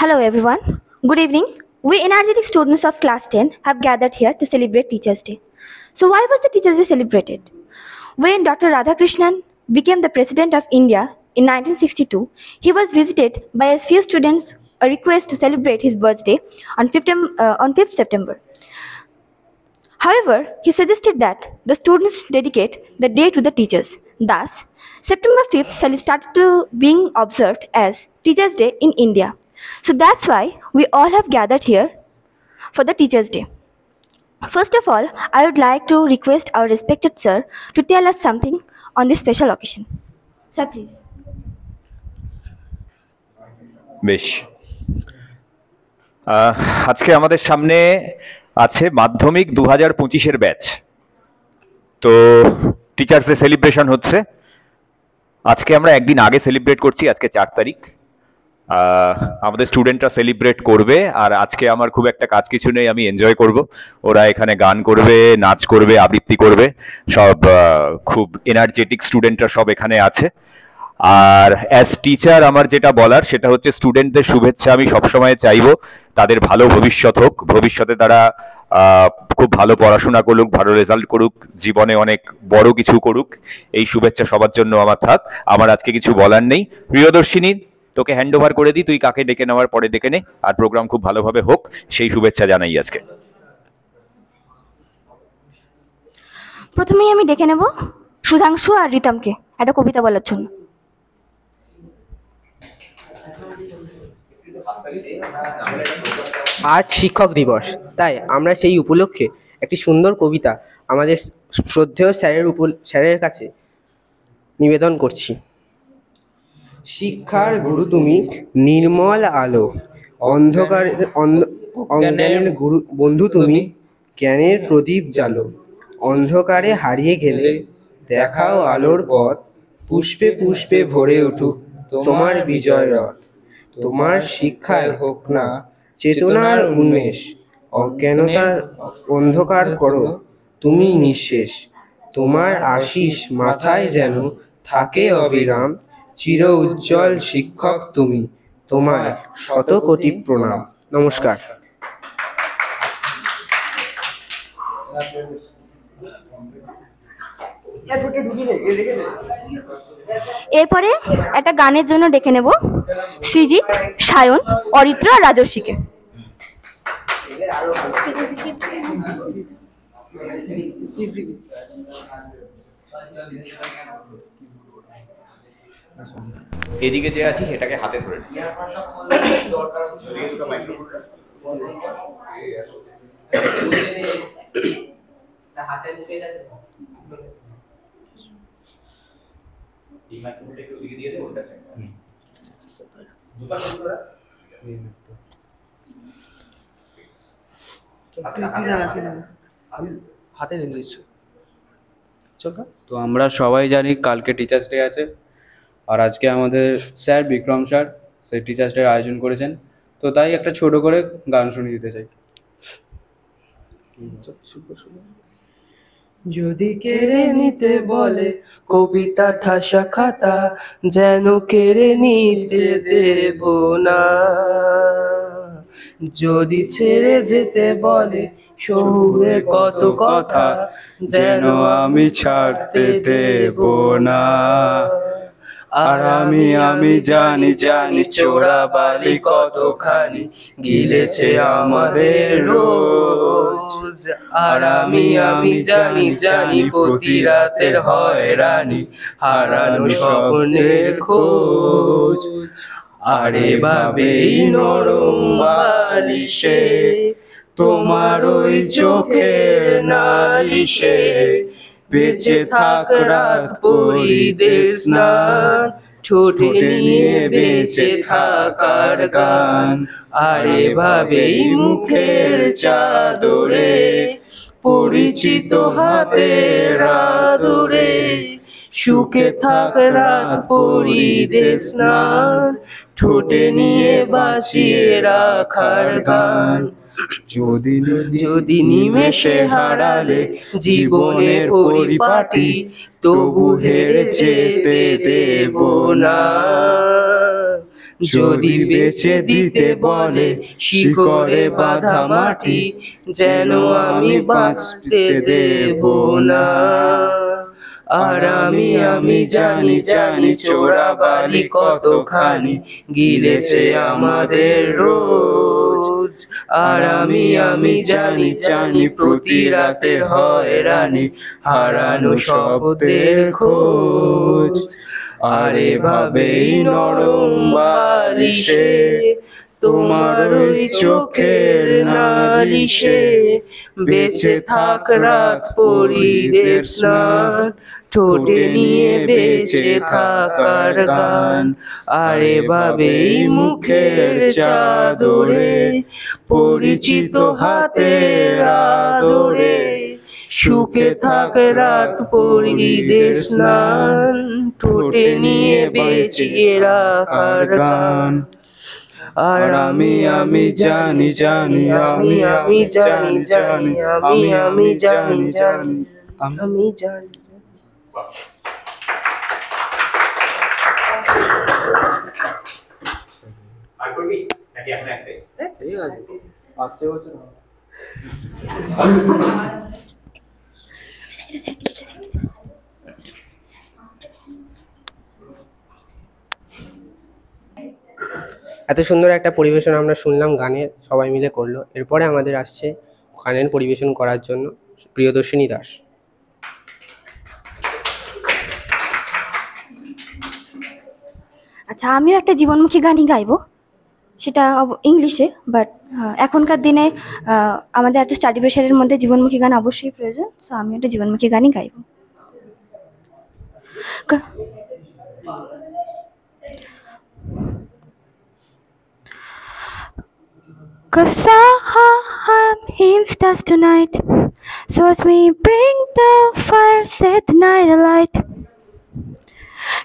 Hello everyone. Good evening. We energetic students of class 10 have gathered here to celebrate Teachers' Day. So why was the Teachers' Day celebrated? When Dr. Radhakrishnan became the President of India in 1962, he was visited by a few students a request to celebrate his birthday on 5th September. However, he suggested that the students dedicate the day to the teachers. Thus, September 5th started to being observed as Teachers' Day in India. So that's why we all have gathered here for the Teachers' Day. First of all, I would like to request our respected sir to tell us something on this special occasion. Sir, please. বেশ, আজকে আমাদের সামনে আছে মাধ্যমিক 2025-এর batch. তো teachers day celebration হচ্ছে। আজকে আমরা একদিন আগে সেলিব্রেট করছি, আজকে 4 তারিখ। আমাদের স্টুডেন্টরা সেলিব্রেট করবে, আর আজকে আমার খুব একটা কাজ কিছু নেই, আমি এনজয় করব। ওরা এখানে গান করবে, নাচ করবে, আবৃত্তি করবে, সব খুব এনার্জেটিক স্টুডেন্টরা সব এখানে আছে। আর অ্যাজ টিচার আমার যেটা বলার সেটা হচ্ছে স্টুডেন্টদের শুভেচ্ছা আমি সবসময় চাইবো তাদের ভালো ভবিষ্যৎ হোক, ভবিষ্যতে তারা খুব ভালো পড়াশোনা করুক, ভালো রেজাল্ট করুক, জীবনে অনেক বড় কিছু করুক, এই শুভেচ্ছা সবার জন্য আমার থাক। আমার আজকে কিছু বলার নেই। প্রিয়দর্শিনী, তোকে হ্যান্ড ওভার করে দিই, তুই কাকে ডেকে নেওয়ার পরে ডেকে নে, আর প্রোগ্রাম খুব ভালোভাবে হোক সেই শুভেচ্ছা জানাই আজকে। প্রথমেই আমি ডেকে নেব সুধাংশু আর রিতমকে একটা কবিতা বলার জন্য। আজ শিক্ষক দিবস, তাই আমরা সেই উপলক্ষে একটি সুন্দর কবিতা আমাদের শ্রদ্ধেয় স্যারের কাছে নিবেদন করছি। শিক্ষার গুরু তুমি, নির্মল আলো, অজ্ঞানের গুরু বন্ধু তুমি, জ্ঞানের প্রদীপ জালো। অন্ধকারে হারিয়ে গেলে দেখাও আলোর পথ, পুষ্পে পুষ্পে ভরে উঠুক তোমার বিজয় রথ। তোমার শিক্ষায় হোক না চেতনার উন্মেষ, অজ্ঞানতার অন্ধকার করো তুমি নিঃশেষ। তোমার আশিস মাথায় যেন থাকে অবিরাম, চির উজ্জ্বল শিক্ষক তুমি, তোমায় শত কোটি প্রণাম। নমস্কার। এরপরে একটা গানের জন্য ডেকে নেব সৃজিত, সায়ন, অরিত্র আর রাজস্বীকে। এদিকে যে আছি সেটাকে হাতে ধরে হাতে রেখে দিচ্ছি। তো আমরা সবাই জানি কালকে টিচার্স ডে আছে, আর আজকে আমাদের স্যার বিক্রম স্যার সেই টিচার্স ডে আয়োজন করেছেন। তো তাই একটা ছোট করে গান শুনিয়ে দিতে চাই। যদি কেড়ে নিতে বলে কবিতা ঠাসা খাতা, যেন কেড়ে নিতে দেব না। যদি ছেড়ে যেতে বলে শহুরে কত কথা, যেন আমি ছাড়তে দেব না। আর আমি জানি চোরা বালি কতখানি গিলেছে আমাদের রোজ। আর আমি জানি প্রতি রাতের হয়রানি, হারানো স্বপ্নের খোঁজ। আর এভাবেই নরম বালিশে তোমার ওই চোখের নালিশে বেঁচে থাক রাত পরিদেশ স্নান, ঠোঁটে নিয়ে বেঁচে থাকার গান। আর এভাবেই মুখের চাদরে পরিচিত হাতের আদরে সুখে থাক রাত পরিদেশ স্নান, ঠোঁটে নিয়ে বাঁচিয়ে রাখার গান। যদি নিমেষে হারালে জীবনের পরিপাটি, তবু হেরে যেতে দেব না। যদি বেচে দিতে বলে শিকড়ে বাঁধা মাটি, যেন আমি বাঁচতে দেব না। আর আমি জানি চোরাবালি কতখানি গিলেছে আমাদের রোজ। আর আমি জানি প্রতি রাতের হয়রানি, হারানো শব্দের খোঁজ। আর এভাবেই নরম বালিশে তোমার ওই চোখের নালিশে বেঁচে থাক রাত পরিদের স্নান, ঠোঁটে নিয়ে বেঁচে থাকার গান। আর এভাবেই মুখের চাদরে পরিচিত হাতের আদরে সুখে থাক রাত পরিদের স্নান, ঠোঁটে নিয়ে বেঁচে রাখার গান। আর আমি জানি আমি জানি। আর করবি নাকি এখন একটাই? আসতে বছর এত সুন্দর একটা পরিবেশন আমরা শুনলাম গানের, সবাই মিলে করলো। এরপরে আমাদের আসছে গানের পরিবেশন করার জন্য প্রিয়দর্শিনী দাস। আচ্ছা, আমিও একটা জীবনমুখী গানই গাইবো, সেটা ইংলিশে। বাট এখনকার দিনে আমাদের এত স্টাডি প্রেশারের মধ্যে জীবনমুখী গান অবশ্যই প্রয়োজন। সো আমি একটা জীবনমুখী গানই গাইবো। Cause I'm in stars tonight, so as me bring the fire, set the night alight.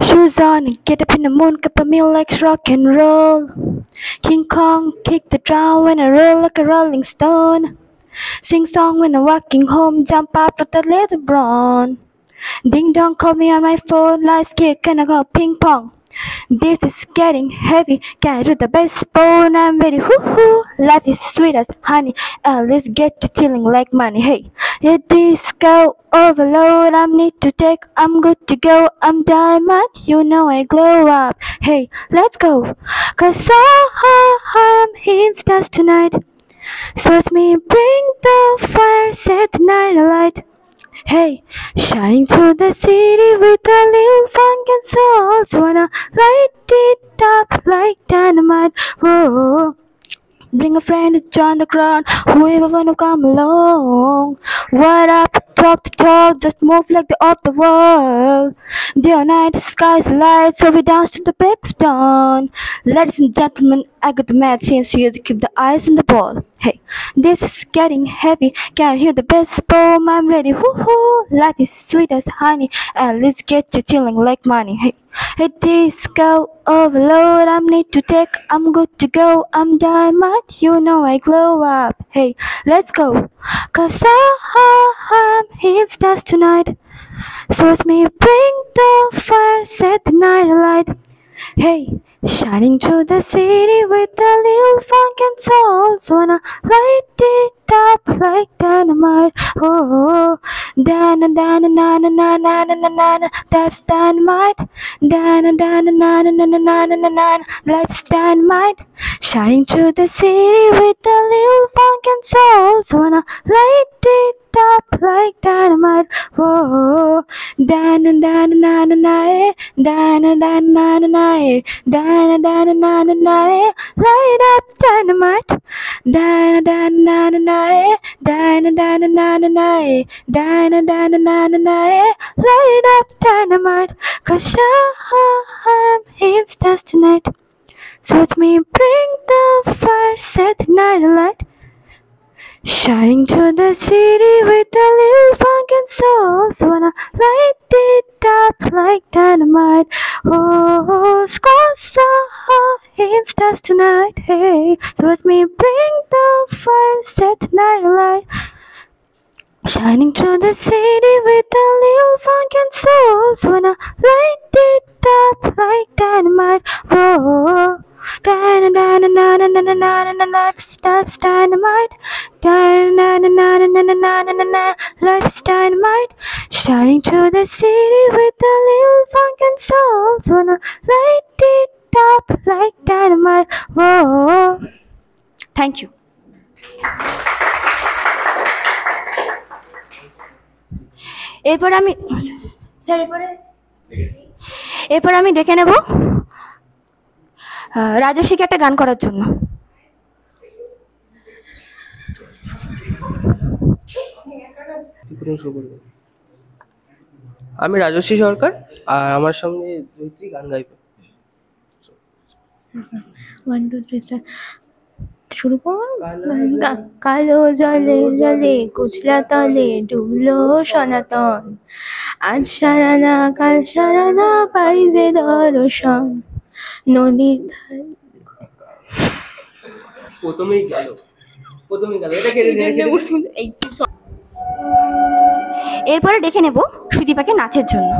Shoes on and get up in the moon, cup of meal like rock and roll. King Kong kick the drum when I roll like a rolling stone. Sing song when I'm walking home, jump up with the little brown. Ding dong, call me on my phone, lights kick and I go ping pong. This is getting heavy, can't do the best bone, I'm ready, hoo-hoo. Life is sweet as honey, let's get to chilling like money. Hey, hit disco overload, I need to take, I'm good to go. I'm diamond, you know I glow up. Hey, let's go, cause I'm in stars tonight. So let me bring the fire, set the night alight. Hey, shining through the city with a little funk and soul. So wanna light it up like dynamite. Whoa. Bring a friend to join the crowd, whoever wanna come along. What up, talk the talk, just move like the of the world. Day or night, the sky's light, so we dance to the break of dawn. Ladies and gentlemen, I got the mad scenes here to keep the eyes on the ball. Hey, this is getting heavy, can't hear the best poem, I'm ready, woohoo. Life is sweet as honey, and let's get you chilling like money. Hey, hey, disco overload, I need to take, I'm good to go. I'm diamond, you know I glow up. Hey, let's go, cause I'm in stars tonight. So let me bring the fire, set the night alight. Hey, shining through the city with a little funk and soul. So wanna light it up like dynamite. Oh, dana dana dana dana dana dana, that's dynamite. Dana dana dana dana dana dana, life's dynamite. Shining through the city with a little funk and soul. So wanna light it up like dynamite. Whoa, dana dana dana dana, dana dana dana dana dana dana dana, light up dynamite. Dana dana dana dana dana dana dana dana dana, light up dynamite. Cause I'm in stars tonight. So let me bring the fire, set the night alight. Shining through the city with a little funk and soul. So wanna light it up like dynamite. Oh, Scossa in stars tonight. Hey, so let me bring the fire, set the night alight. Shining through the city with a little funk and soul. So wanna light it up like dynamite. Oh, Life's dynamite. Life's dynamite. Shining through the city with a little funk and soul. Wanna light it up like dynamite. Whoa. Thank you. এরপর আমি sir এরপর আমি ডেকে নেব রাজস্বীকে একটা গান করার জন্য। আমি রাজস্বী সরকার, আর আমার সঙ্গে জয়িত্রী গান গাইবে। 1 2 3 স্টার্ট। শুরু কর। কালো জলে জলে কুচলা তলে ডুবলো সনাতন, আজ সারানা কাল সারানা পাই যে দর্শন নদীর ধারে। প্রথমেই গেল এটা এরপরে ডেকে নেব সুদীপাকে নাচের জন্য।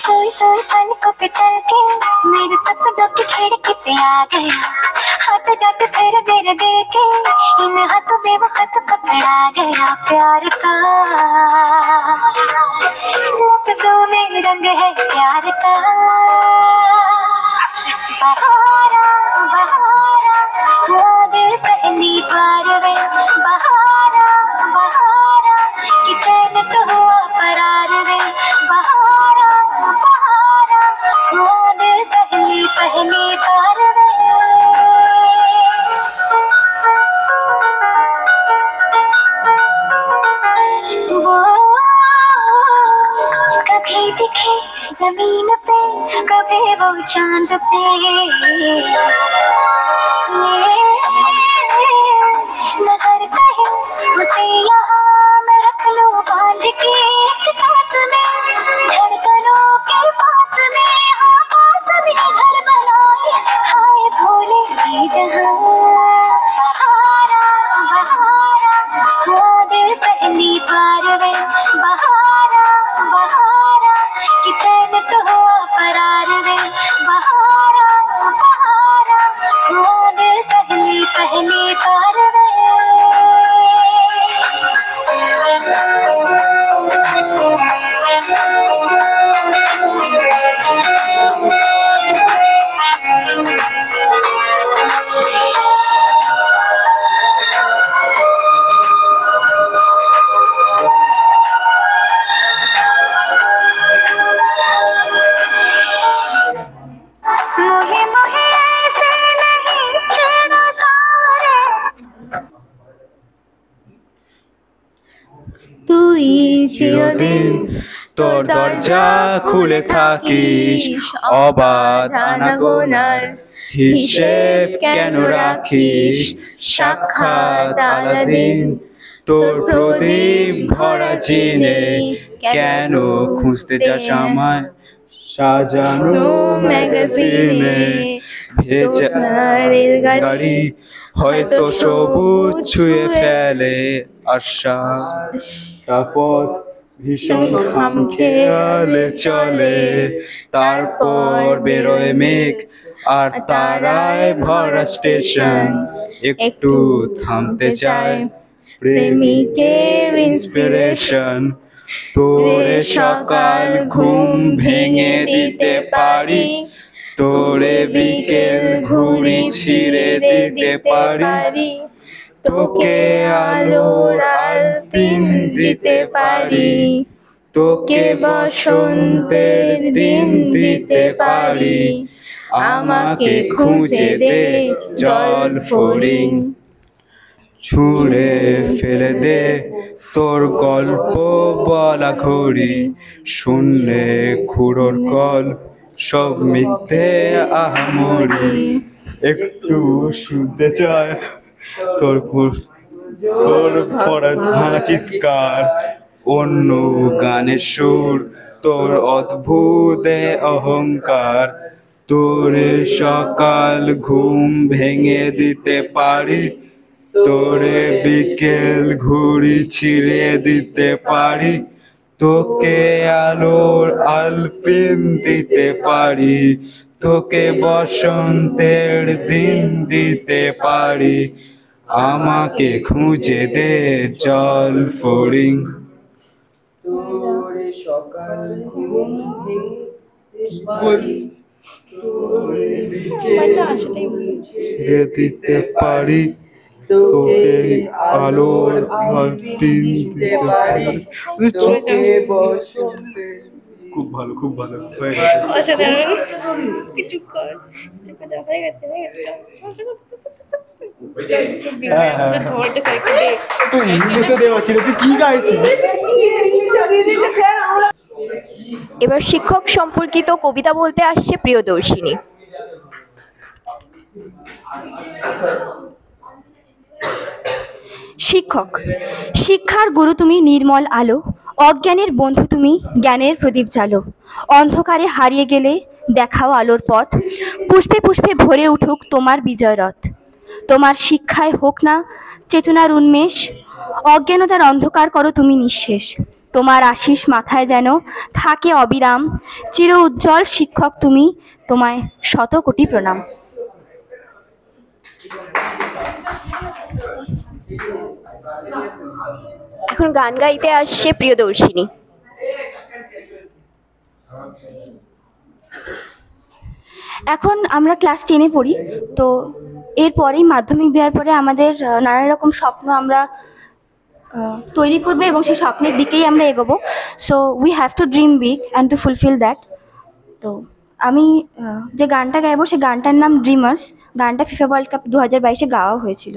सोई सोई पलकों पे चल के मेरे सपनों की खिड़की पे आ गया, हाथ जाते फिर मेरे दिल के इन हाथों में वो खत पकड़ा गया प्यार का, लफ्जों में रंग है प्यार का। बहारा बहारा हुआ दिल पहली बार वे, बहारा बहारा कि चैन तो हुआ फरार वे, बहारा बहारा हुआ दिल पहली बार वे। वो कभी दिखे जमीन पे कभी वो चांद पे, नजर कहे उसे यहाँ मैं रख लूं बांध के एक सांस में, धड़कनों के पास में हाँ पास में घर बनाए हाय भोले ये जहाँ। बहारा बहारा हुआ दिल पहली बार वे, बहारा बहारा कि चैन तो हुआ फरार वे, बहारा बहारा हुआ दिल पहली बार वे। मोहे मोहे ऐसे नहीं छेड़ो सारे, তুই চিরদিন তোর দরজা খুলে থাকিস, অবাধ আনাগোনার হিসেব কেন রাখিস, সাক্ষাৎ আলাদিন তোর প্রদীপ ভরা চিনে কেন খুঁজতে যাস আমায় সাজানো ম্যাগাজিনে। ভেজা গাড়ি হয়তো সবুজ ছুঁয়ে ফেলে, আশা পথ ভীষণ খামখেয়ালে চলে, তারপর বেরোয় মেঘ আর তারায় ভরা স্টেশন, একটু থামতে চায় প্রেমিকের ইন্সপিরেশন। তোরে সকাল ঘুম ভেঙে দিতে পারি, তোরে বিকেল ঘুড়ি ছিঁড়ে দিতে পারি, তোকে আলোর আলপিন দিতে পারি, তোকে বসন্তের দিন দিতে পারি, আমাকে খুঁজে দে জল ফড়িং, ছুঁড়ে ফেলে দে তোর গল্প বলা ঘড়ি, শুনলে খুড়োর কল, সব মিথ্যে আহামরি। একটু শুনতে চায় তোর তোর ভাঙা চিৎকার, অন্য গানের সুর, তোর অদ্ভুত অহংকার। তোরে সকাল ঘুম ভেঙে দিতে পারি, তোরে বিকেল ঘুড়ি ছিঁড়ে দিতে পারি, তোকে আলোর আলপিন দিতে পারি, তোকে বসন্তের দিন দিতে পারি। আমাকে খুঁজে দে জল ফড়িং। তোরে সকাল ঘুম ভেঙে পারি, তোরে বিকেল ঘুড়ি ছিঁড়ে দিতে পারি, তোকে আলোর আলপিন দিতে পারি, তোকে বসন্তে। খুব ভালো, খুব ভালো হয়ে গেছে। তুই ইংলিশে দেওয়া ছিল, তুই কি গাইছিস? এবার শিক্ষক সম্পর্কিত কবিতা বলতে আসছে প্রিয়দর্শিনী। শিক্ষক, শিক্ষার গুরু তুমি, নির্মল আলো, অজ্ঞানের বন্ধু তুমি, জ্ঞানের প্রদীপ জালো। অন্ধকারে হারিয়ে গেলে দেখাও আলোর পথ, পুষ্পে পুষ্পে ভরে উঠুক তোমার বিজয় রথ। তোমার শিক্ষায় হোক না চেতনার উন্মেষ, অজ্ঞানতার অন্ধকার করো তুমি নিঃশেষ। তোমার আশিস মাথায় যেন থাকে অবিরাম, চির উজ্জ্বল শিক্ষক তুমি, তোমায় শত কোটি প্রণাম। এখন গান গাইতে আসছে প্রিয়দর্শিনী। এখন আমরা ক্লাস 10-এ পড়ি, তো এরপরেই মাধ্যমিক দেওয়ার পরে আমাদের নানা রকম স্বপ্ন আমরা তৈরি করবে এবং সেই স্বপ্নের দিকেই আমরা এগোবো। So we have to dream big and two fulfil that. তো আমি যে গানটা গাইবো সেই গানটার নাম ড্রিমার্স। গানটা ফিফা ওয়ার্ল্ড কাপ 2022-এ গাওয়া হয়েছিল।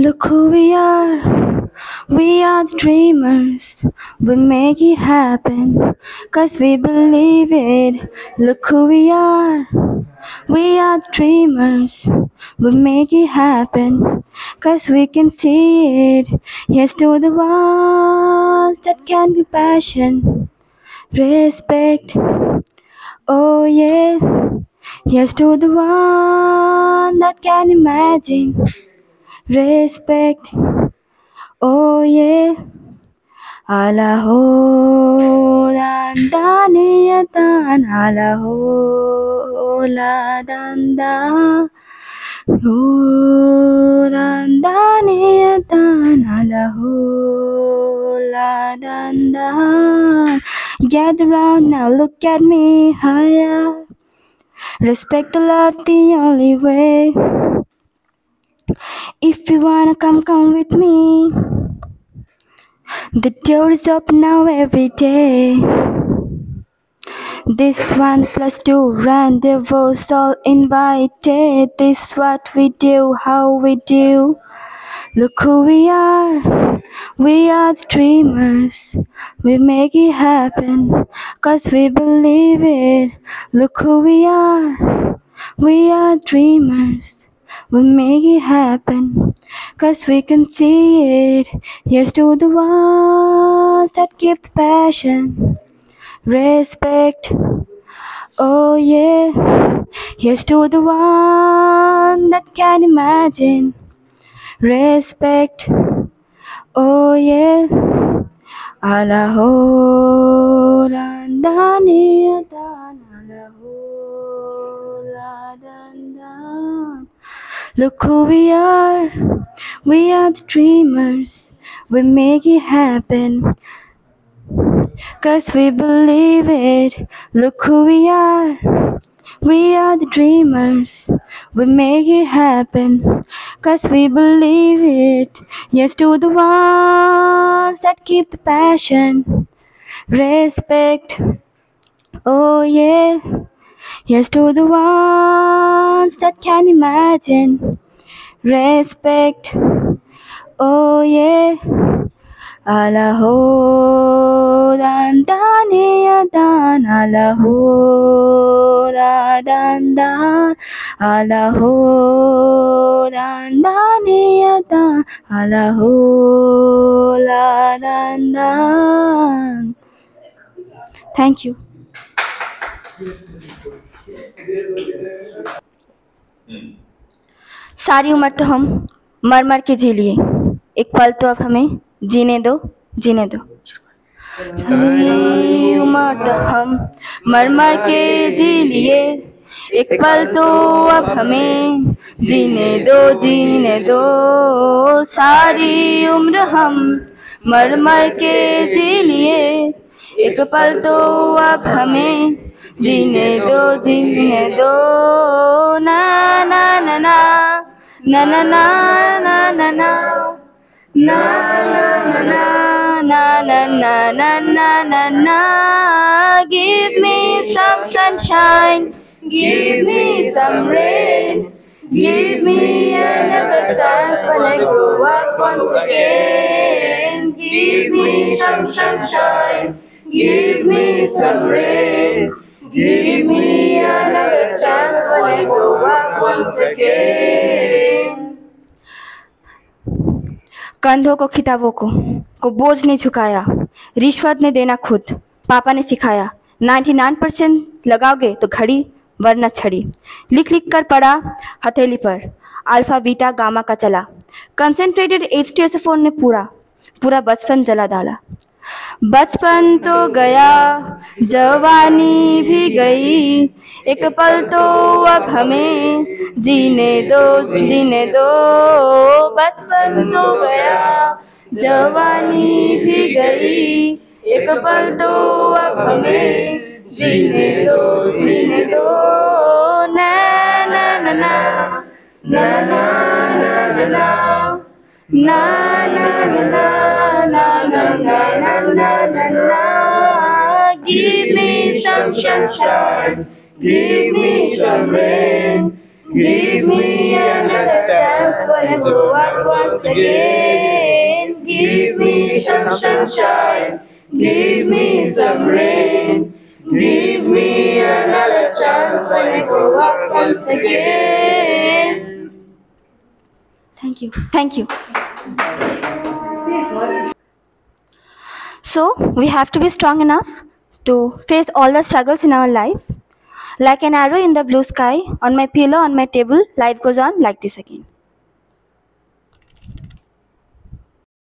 Look who we are the dreamers, we make it happen, 'cause we believe it. Look who we are the dreamers, we make it happen, 'cause we can see it. Here's to the ones that can be passion, respect, oh yeah. Here's to the one that can imagine, respect, oh yeah. Alaho dan daniyatan, alaho la dan da, oh dan daniyatan, alaho la dan da. Gather round now, look at me higher. Respect the love the only way. If you wanna come with me. The door is open now every day. This 1+2 rendezvous, all invited. This what we do, how we do. Look who we are the dreamers. We make it happen, 'cause we believe it. Look who we are dreamers. We make it happen, 'cause we can see it. Here's to the ones that give the passion, respect, oh yeah. Here's to the one that can imagine, respect, oh yeah. Alaho randaniyadan, alaho ladandan. Look who we are the dreamers, we make it happen, 'cause we believe it. Look who we are the dreamers, we make it happen, 'cause we believe it. Yes to the ones that keep the passion, respect, Oh yeah, here's to the ones that can imagine respect. Oh yeah, alaho dan dan ya dan alaho la dan dan alaho dan dan ya dan alaho la dan dan. Thank you. सारी उम्र तो हम मर मर के जी लिए, एक पल तो अब हमें जीने दो, जीने दो। सारी उम्र तो हम मर मर के जी लिए, एक पल तो अब हमें जीने दो, जीने दो। सारी उम्र हम मर मर के जी लिए, एक पल तो अब हमें जीने दो, जीने दो। ना ना ना ना na na na na na na na na na na na na na na na. Give me some sunshine, give me some rain, give me another chance when I grow up once again. Give me some sunshine, give me some rain, give me another chance when I grow up once again. कंधों को किताबों को बोझ नहीं झुकाया, रिश्वत ने देना खुद पापा ने सिखाया। 99% लगाओगे तो घड़ी वरना छड़ी, लिख लिख कर पढ़ा हथेली पर, अल्फा बीटा गामा का चला। कंसंट्रेटेड H2SO4 ने पूरा पूरा बचपन जला डाला। बचपन तो गया, जवानी भी गई, एक पल तो अब हमें जीने दो, जीने दो। बचपन तो गया, जवानी भी गई, एक पल तो अब हमें जीने दो, जीने दो। ना ना ना ना ना ना ना ना na na na na na na na na na na. Give me some sunshine, give me some rain, give me another chance when I grow up once again. Give me some sunshine, give me some rain, give me another chance when I grow up once again. Thank you. Thank you. So, we have to be strong enough to face all the struggles in our life. Like an arrow in the blue sky, on my pillow, on my table, life goes on like this again.